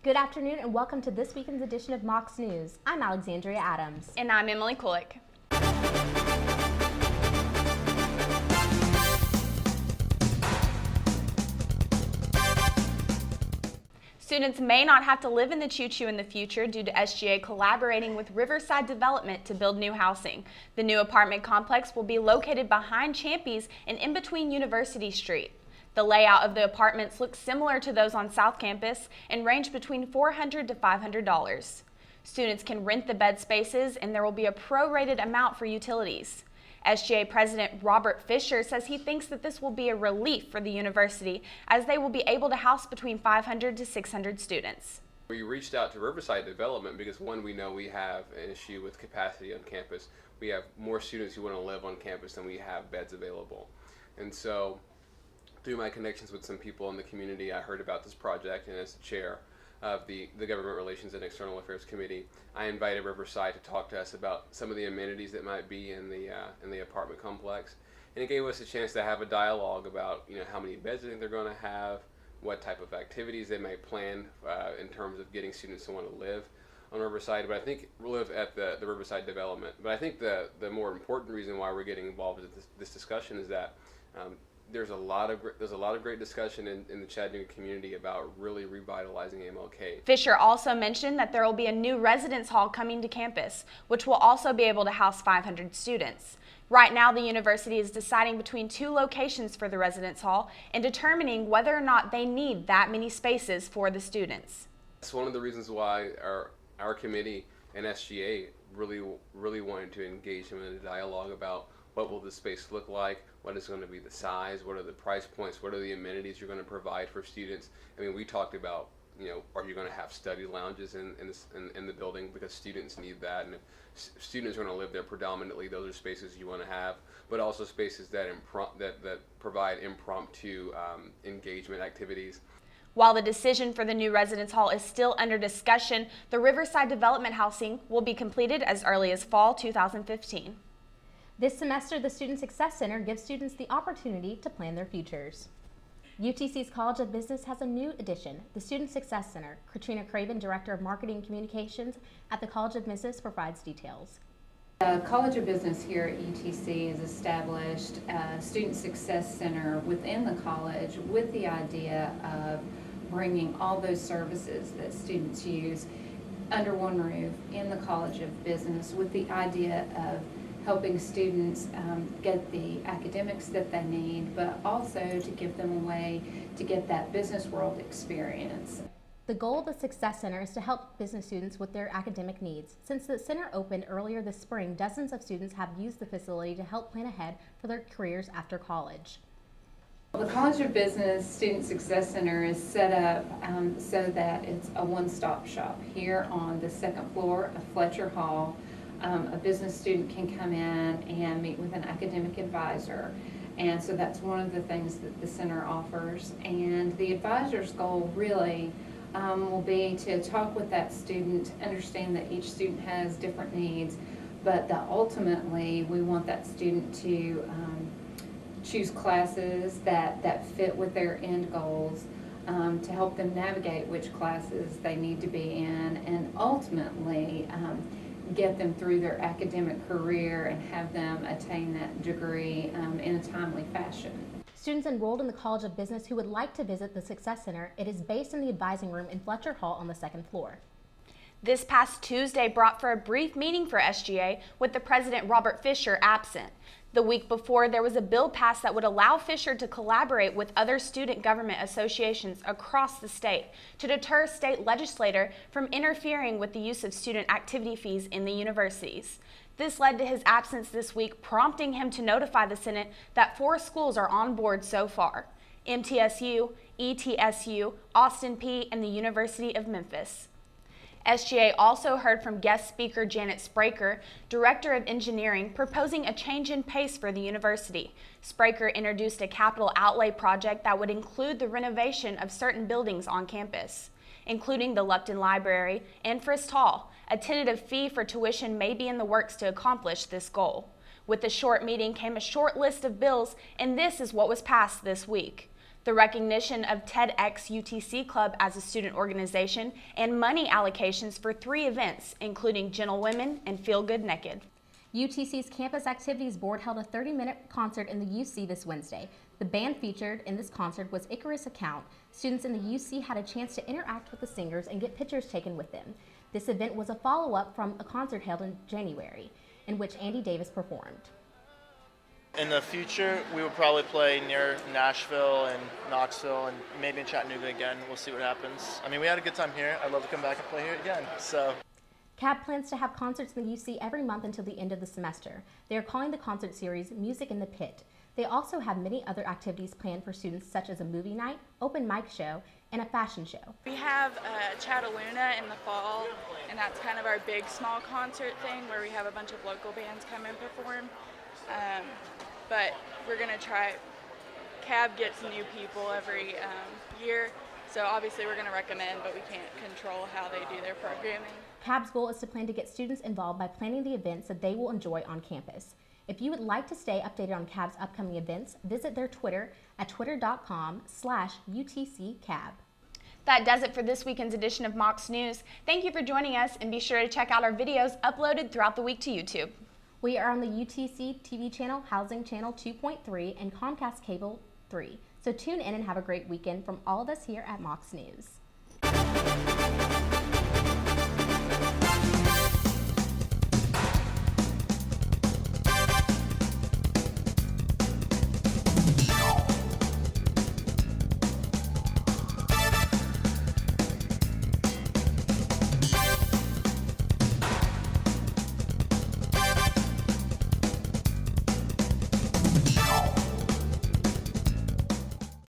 Good afternoon and welcome to this weekend's edition of Mocs News. I'm Alexandria Adams. And I'm Emily Kulick. Students may not have to live in the choo-choo in the future due to SGA collaborating with Riverside Development to build new housing. The new apartment complex will be located behind Champies and in between University Street. The layout of the apartments looks similar to those on South Campus and range between $400 to $500. Students can rent the bed spaces and there will be a prorated amount for utilities. SGA President Robert Fisher says he thinks that this will be a relief for the university as they will be able to house between 500 to 600 students. We reached out to Riverside Development because, one, we know we have an issue with capacity on campus. We have more students who want to live on campus than we have beds available. And so, through my connections with some people in the community, I heard about this project, and as the chair of the Government Relations and External Affairs Committee, I invited Riverside to talk to us about some of the amenities that might be in the apartment complex. And it gave us a chance to have a dialogue about, how many beds they think they're going to have, what type of activities they might plan in terms of getting students to want to live on Riverside, but I think live at the Riverside Development. But I think the more important reason why we're getting involved in this discussion is that there's a lot of great discussion in the Chattanooga community about really revitalizing MLK. Fisher also mentioned that there will be a new residence hall coming to campus, which will also be able to house 500 students. Right now, the university is deciding between two locations for the residence hall and determining whether or not they need that many spaces for the students. That's one of the reasons why our committee and SGA really wanted to engage them in a dialogue about what will the space look like, what is going to be the size, what are the price points, what are the amenities you're going to provide for students. I mean, we talked about, are you going to have study lounges in the building, because students need that, and if students are going to live there predominantly, those are spaces you want to have, but also spaces that provide impromptu engagement activities. While the decision for the new residence hall is still under discussion, the Riverside Development housing will be completed as early as fall 2015. This semester, the Student Success Center gives students the opportunity to plan their futures. UTC's College of Business has a new addition, the Student Success Center. Katrina Craven, Director of Marketing and Communications at the College of Business, provides details. The College of Business here at UTC has established a Student Success Center within the college with the idea of bringing all those services that students use under one roof in the College of Business, with the idea of helping students get the academics that they need, but also to give them a way to get that business world experience. The goal of the Success Center is to help business students with their academic needs. Since the center opened earlier this spring, dozens of students have used the facility to help plan ahead for their careers after college. The College of Business Student Success Center is set up so that it's a one-stop shop here on the second floor of Fletcher Hall. A business student can come in and meet with an academic advisor, and so that's one of the things that the center offers. And the advisor's goal really will be to talk with that student, understand that each student has different needs, but that ultimately we want that student to choose classes that fit with their end goals, to help them navigate which classes they need to be in, and ultimately get them through their academic career and have them attain that degree in a timely fashion. Students enrolled in the College of Business who would like to visit the Success Center, it is based in the advising room in Fletcher Hall on the second floor. This past Tuesday brought for a brief meeting for SGA with the president Robert Fisher absent. The week before, there was a bill passed that would allow Fisher to collaborate with other student government associations across the state to deter state legislature from interfering with the use of student activity fees in the universities. This led to his absence this week, prompting him to notify the Senate that 4 schools are on board so far: MTSU, ETSU, Austin Peay, and the University of Memphis. SGA also heard from guest speaker Janet Spraker, Director of Engineering, proposing a change in pace for the university. Spraker introduced a capital outlay project that would include the renovation of certain buildings on campus, including the Lupton Library and Frist Hall. A tentative fee for tuition may be in the works to accomplish this goal. With the short meeting came a short list of bills, and this is what was passed this week. the recognition of TEDx UTC Club as a student organization, and money allocations for 3 events, including Gentle Women and Feel Good Naked. UTC's Campus Activities Board held a 30-minute concert in the UC this Wednesday. The band featured in this concert was Icarus Account. Students in the UC had a chance to interact with the singers and get pictures taken with them. This event was a follow-up from a concert held in January, in which Andy Davis performed. In the future, we will probably play near Nashville and Knoxville and maybe in Chattanooga again. We'll see what happens. I mean, we had a good time here. I'd love to come back and play here again. CAB plans to have concerts in the UC every month until the end of the semester. They are calling the concert series Music in the Pit. They also have many other activities planned for students, such as a movie night, open mic show, and a fashion show. We have Chattaluna in the fall, and that's kind of our big small concert thing where we have a bunch of local bands come and perform. But we're going to try, CAB gets new people every year, so obviously we're going to recommend, but we can't control how they do their programming. CAB's goal is to plan to get students involved by planning the events that they will enjoy on campus. If you would like to stay updated on CAB's upcoming events, visit their Twitter at twitter.com/UTCCAB. That does it for this weekend's edition of Mocs News. Thank you for joining us, and be sure to check out our videos uploaded throughout the week to YouTube. We are on the UTC TV channel, Housing Channel 2.3, and Comcast Cable 3. So tune in and have a great weekend from all of us here at Mocs News.